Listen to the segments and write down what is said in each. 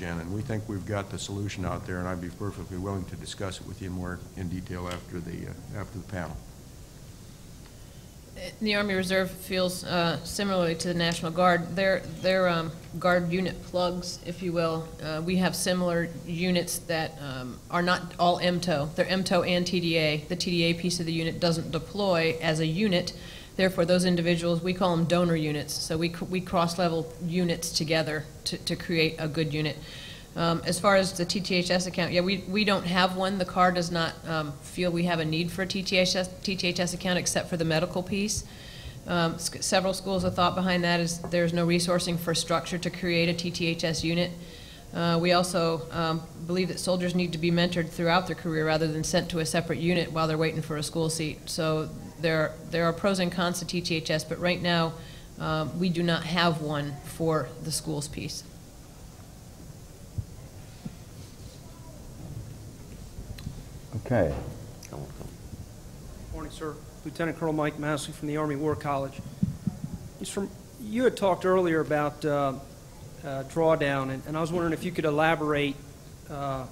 and we think we've got the solution out there, and I'd be perfectly willing to discuss it with you more in detail after the panel. The Army Reserve feels similarly to the National Guard. Their Guard unit plugs, if you will. We have similar units that are not all MTO. They're MTO and TDA. The TDA piece of the unit doesn't deploy as a unit. Therefore, those individuals, we call them donor units. So we cross-level units together to create a good unit. As far as the TTHS account, yeah, we don't have one. The CAR does not feel we have a need for a TTHS account except for the medical piece. Several schools of thought behind that is there's no resourcing for structure to create a TTHS unit. We also believe that soldiers need to be mentored throughout their career rather than sent to a separate unit while they're waiting for a school seat. So there are pros and cons to TTHS, but right now we do not have one for the schools piece. Okay. Morning, sir. Lieutenant Colonel Mike Massey from the Army War College. You had talked earlier about drawdown, and I was wondering if you could elaborate on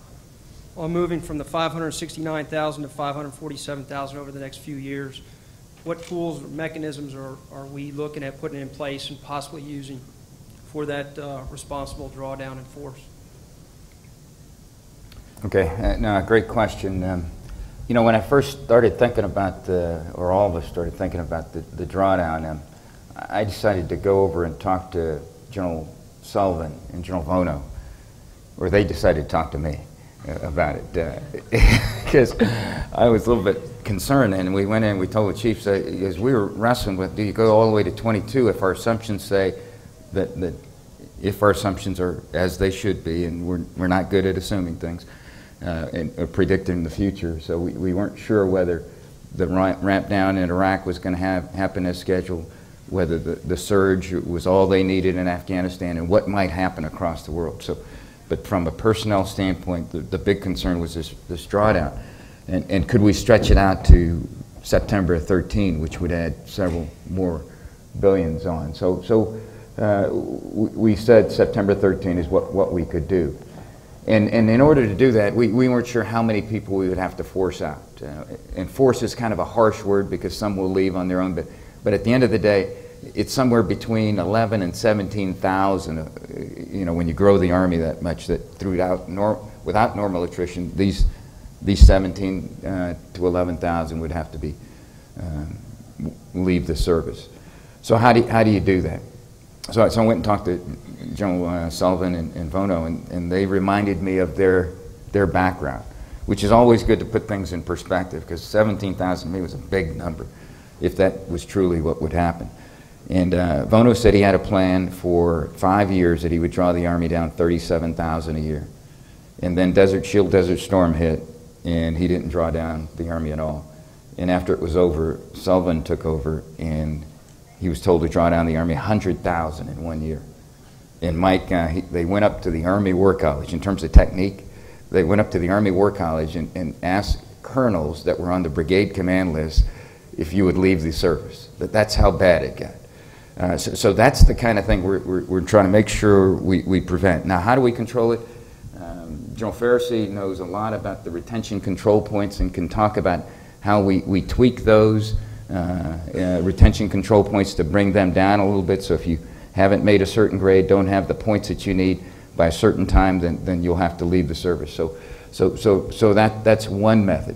moving from the 569,000 to 547,000 over the next few years. What tools or mechanisms are we looking at putting in place and possibly using for that responsible drawdown in force? Okay, no, great question. You know, when I first started thinking about or all of us started thinking about the drawdown, I decided to go over and talk to General Sullivan and General Vono, or they decided to talk to me about it, because I was a little bit concerned, and we went in, we told the chiefs, as we were wrestling with, do you go all the way to 22 if our assumptions say that if our assumptions are as they should be, and we're not good at assuming things, and predicting the future. So we weren't sure whether the ramp down in Iraq was going to happen as scheduled, whether the surge was all they needed in Afghanistan, and what might happen across the world. So, but from a personnel standpoint, the big concern was this drawdown. And could we stretch it out to September 13, which would add several more billions on. So we said September 13 is what we could do. And in order to do that, we weren't sure how many people we would have to force out. And force is kind of a harsh word because some will leave on their own, but at the end of the day, it's somewhere between 11 and 17,000, you know, when you grow the Army that much, that without normal attrition, these 17 to 11,000 would have to be leave the service. So how do you do that? So I went and talked to General Sullivan and Vono, and they reminded me of their background, which is always good to put things in perspective, because 17,000 to me was a big number, if that was truly what would happen. And Vono said he had a plan for 5 years that he would draw the Army down 37,000 a year. And then Desert Storm hit, and he didn't draw down the Army at all. And after it was over, Sullivan took over, and he was told to draw down the Army 100,000 in 1 year. And Mike, they went up to the Army War College. In terms of technique, they went up to the Army War College and asked colonels that were on the brigade command list if you would leave the service. That's how bad it got. So that's the kind of thing we're trying to make sure we prevent. Now, how do we control it? General Farrisee knows a lot about the retention control points and can talk about how we tweak those retention control points to bring them down a little bit. So if you haven't made a certain grade, don't have the points that you need by a certain time, then you'll have to leave the service. So that's one method.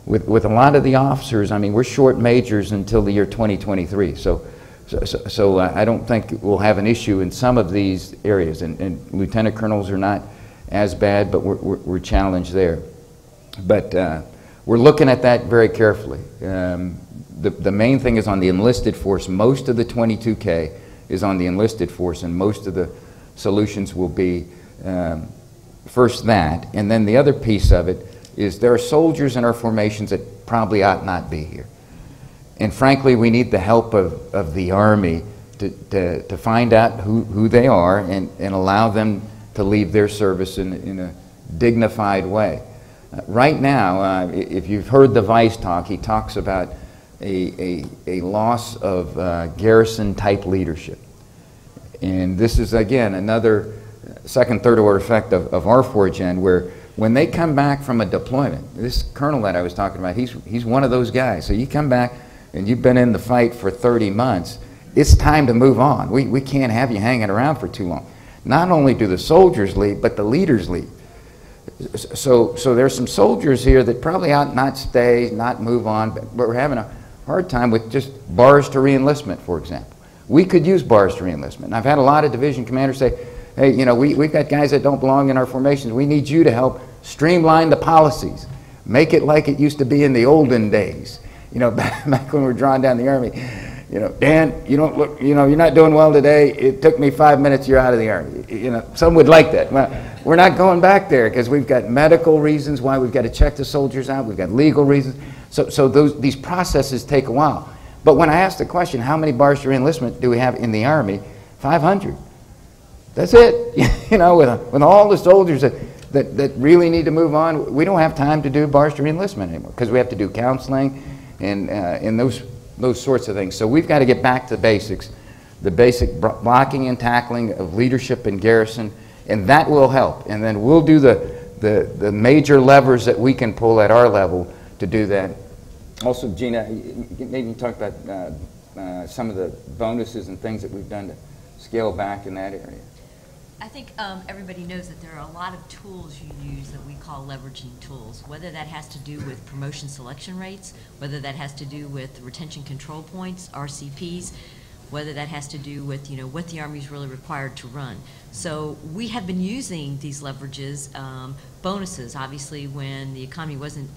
With a lot of the officers, I mean, we're short majors until the year 2023. So I don't think we'll have an issue in some of these areas, and lieutenant colonels are not as bad, but we're challenged there. But we're looking at that very carefully. The main thing is on the enlisted force. Most of the 22K is on the enlisted force, and most of the solutions will be first that, and then the other piece of it is there are soldiers in our formations that probably ought not be here. And frankly, we need the help of the Army to find out who they are and allow them to leave their service in a dignified way. Right now, if you've heard the Vice talk, he talks about a loss of garrison-type leadership. And this is, again, another second, third order effect of our 4Gen, where when they come back from a deployment, this colonel that I was talking about, he's one of those guys. So you come back and you've been in the fight for 30 months, it's time to move on. We can't have you hanging around for too long. Not only do the soldiers leave, but the leaders leave. So there's some soldiers here that probably ought not stay, not move on, but we're having a hard time with just bars to reenlistment, for example. We could use bars to reenlistment. And I've had a lot of division commanders say, hey, you know, we've got guys that don't belong in our formations. We need you to help streamline the policies. Make it like it used to be in the olden days. You know, back when we were drawing down the Army. You know, Dan, you don't look, you know, you're not doing well today. It took me 5 minutes, you're out of the Army. You know, some would like that. Well, we're not going back there because we've got medical reasons why we've got to check the soldiers out. We've got legal reasons. So these processes take a while. But when I ask the question, how many bars to reenlistment do we have in the Army? 500. That's it. You know, with all the soldiers that really need to move on, we don't have time to do bars to reenlistment anymore because we have to do counseling and those sorts of things. So we've got to get back to the basics, the basic blocking and tackling of leadership and garrison, and that will help. And then we'll do the major levers that we can pull at our level to do that. Also, Gina, maybe you talk about some of the bonuses and things that we've done to scale back in that area. I think everybody knows that there are a lot of tools you use that we call leveraging tools, whether that has to do with promotion selection rates, whether that has to do with retention control points, RCPs, whether that has to do with, you know, what the Army is really required to run. So we have been using these leverages, bonuses. Obviously, when the economy wasn't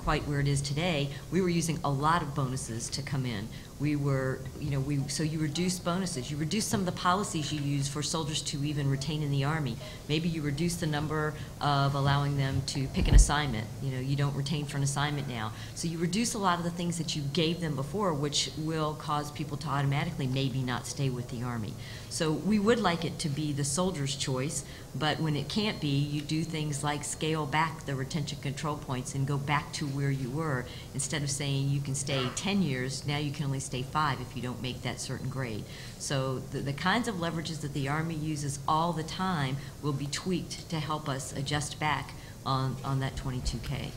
quite where it is today, we were using a lot of bonuses to come in. We were, you know, so you reduce bonuses. You reduce some of the policies you use for soldiers to even retain in the Army. Maybe you reduce the number of allowing them to pick an assignment. You know, you don't retain for an assignment now. So you reduce a lot of the things that you gave them before, which will cause people to automatically maybe not stay with the Army. So we would like it to be the soldier's choice, but when it can't be, you do things like scale back the retention control points and go back to where you were. Instead of saying you can stay 10 years, now you can only stay 5 if you don't make that certain grade. So the kinds of leverages that the Army uses all the time will be tweaked to help us adjust back on that 22K.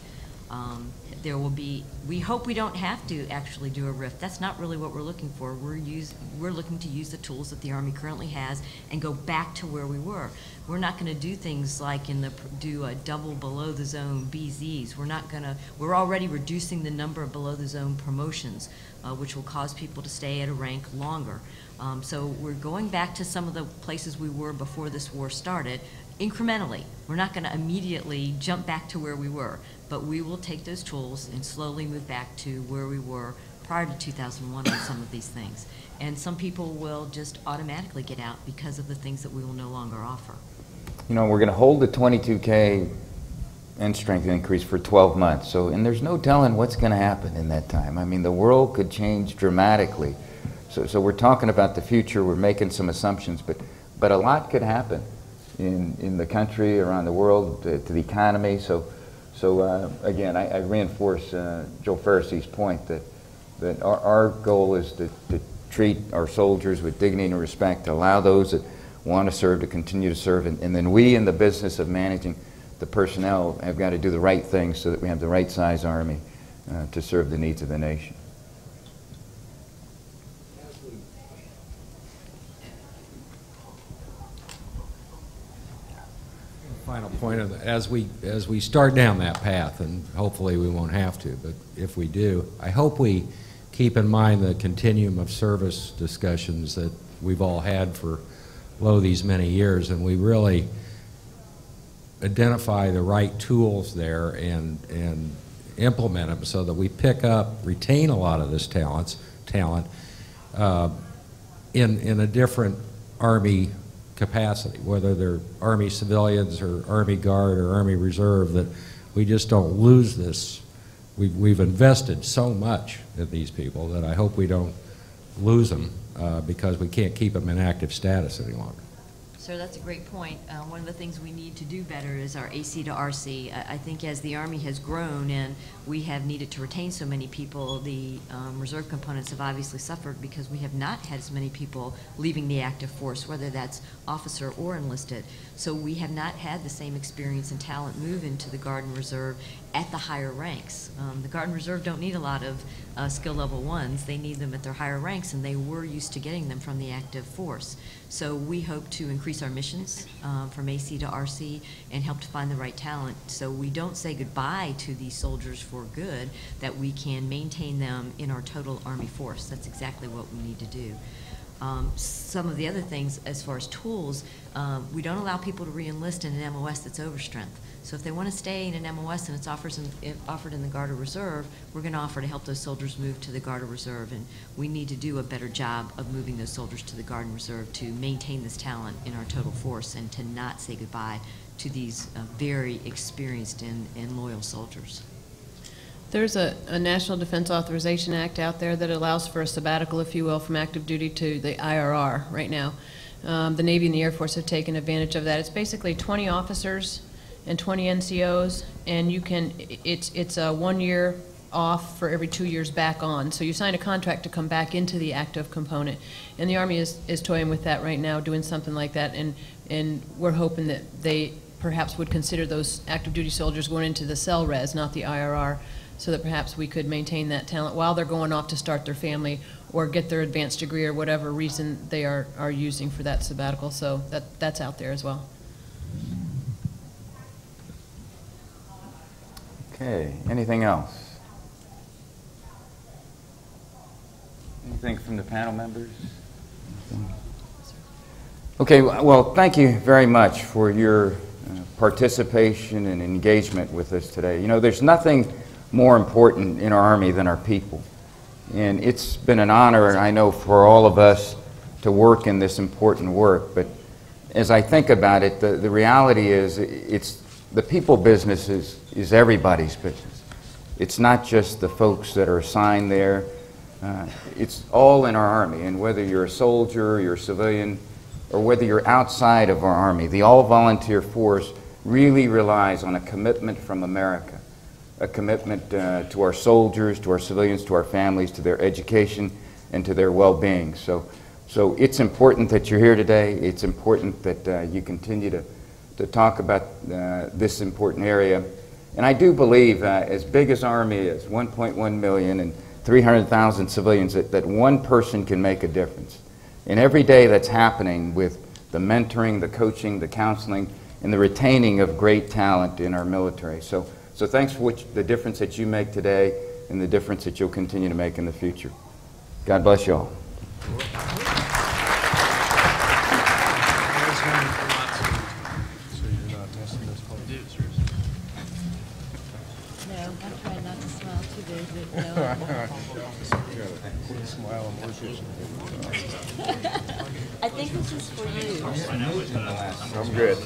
There will be, we hope we don't have to actually do a RIF. That's not really what we're looking for. We're looking to use the tools that the Army currently has and go back to where we were. We're not going to do things like do a double below the zone BZs. We're already reducing the number of below the zone promotions, which will cause people to stay at a rank longer. So we're going back to some of the places we were before this war started, incrementally. We're not going to immediately jump back to where we were, but we will take those tools and slowly move back to where we were prior to 2001 on some of these things. And some people will just automatically get out because of the things that we will no longer offer. You know, we're going to hold the 22K end strength increase for 12 months. So, and there's no telling what's going to happen in that time. I mean, the world could change dramatically. So we're talking about the future. We're making some assumptions, but a lot could happen in the country, around the world, to the economy. So again, I reinforce Joe Ferris's point that our goal is to treat our soldiers with dignity and respect, to allow those that want to serve to continue to serve, and then we in the business of managing the personnel have got to do the right things so that we have the right size Army to serve the needs of the nation. Final point of as we start down that path, and hopefully we won't have to, but if we do, I hope we keep in mind the continuum of service discussions that we've all had for these many years, and we really identify the right tools there and implement them so that we retain a lot of this talent in a different Army capacity, whether they're Army civilians or Army Guard or Army Reserve, that we just don't lose this. We've invested so much in these people that I hope we don't lose them because we can't keep them in active status any longer. Sir, that's a great point. One of the things we need to do better is our AC to RC. I think as the Army has grown and we have needed to retain so many people, the reserve components have obviously suffered because we have not had as many people leaving the active force, whether that's officer or enlisted. So we have not had the same experience and talent move into the Guard and Reserve at the higher ranks. The Guard and Reserve don't need a lot of skill level ones. They need them at their higher ranks, and they were used to getting them from the active force. So we hope to increase our missions from AC to RC and help to find the right talent so we don't say goodbye to these soldiers for good, that we can maintain them in our total Army force. That's exactly what we need to do. Some of the other things as far as tools, we don't allow people to re-enlist in an MOS that's overstrength. So if they want to stay in an MOS and it's offered in the Guard or Reserve, we're going to offer to help those soldiers move to the Guard or Reserve, and we need to do a better job of moving those soldiers to the Guard and Reserve to maintain this talent in our total force and to not say goodbye to these very experienced and loyal soldiers. There's a National Defense Authorization Act out there that allows for a sabbatical, if you will, from active duty to the IRR right now. The Navy and the Air Force have taken advantage of that. It's basically 20 officers and 20 NCOs, and you can, it's a 1 year off for every 2 years back on. So you sign a contract to come back into the active component. And the Army is toying with that right now, doing something like that, and we're hoping that they perhaps would consider those active duty soldiers going into the cell res, not the IRR, so that perhaps we could maintain that talent while they're going off to start their family or get their advanced degree or whatever reason they are using for that sabbatical. So that's out there as well. Okay, anything else? Anything from the panel members? Okay, well, thank you very much for your participation and engagement with us today. You know, there's nothing more important in our Army than our people. And it's been an honor, I know, for all of us to work in this important work. But as I think about it, the reality is it's the people business is everybody's business. It's not just the folks that are assigned there. It's all in our Army. And whether you're a soldier, you're a civilian, or whether you're outside of our Army, the all-volunteer force really relies on a commitment from America, a commitment to our soldiers, to our civilians, to our families, to their education, and to their well-being. So it's important that you're here today. It's important that you continue to talk about this important area. And I do believe, as big as Army is, 1.1 million and 300,000 civilians, that one person can make a difference. And every day that's happening with the mentoring, the coaching, the counseling, and the retaining of great talent in our military. So thanks for the difference that you make today and the difference that you'll continue to make in the future. God bless you all. I think this is for you. I'm good.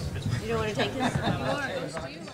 You don't want to take this?